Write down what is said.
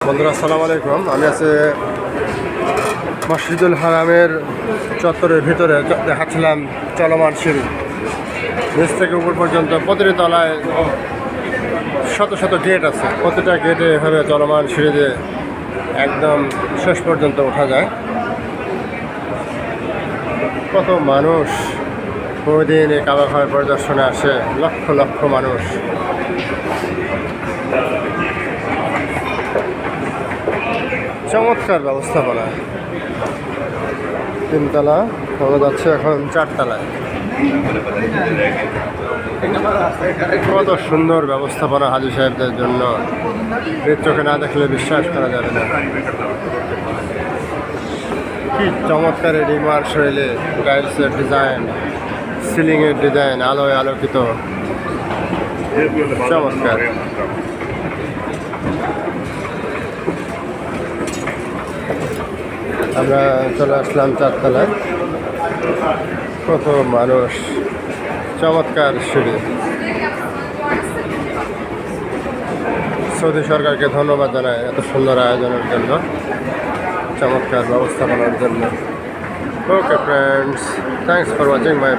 বন্ধুরা আসসালামু আলাইকুম। আমি আছি মসজিদুল হারামের চত্বরের ভিতরে দেখাচ্ছিলাম চলমান সিঁড়ি, নিচ থেকে উপর পর্যন্ত প্রতিটি তলায় শত শত গেট আছে। প্রতিটা গেটে এভাবে চলমান সিঁড়ি দিয়ে একদম শেষ পর্যন্ত ওঠা যায়। কত মানুষ প্রতিদিন এই কাবা ঘর পরিদর্শনে আসে, লক্ষ লক্ষ মানুষ। চমৎকার ব্যবস্থাপনা। তিনতলা, আমরা যাচ্ছি এখন চারতলায়। কত সুন্দর ব্যবস্থাপনা হাজী সাহেবদের জন্য, এর চোখে না দেখলে বিশ্বাস করা যাবে না। কি চমৎকার রিমার শৈলী, টাইলসের ডিজাইন, সিলিংয়ের ডিজাইন, আলোয় আলোকিত, চমৎকার। আমরা চলে আসলাম চারতলায়। কত মানুষ, চমৎকার সিঁড়ি। সৌদি সরকারকে ধন্যবাদ জানাই এত সুন্দর আয়োজনের জন্য, চমৎকার ব্যবস্থাপনার জন্য। Okay friends, thanks for watching my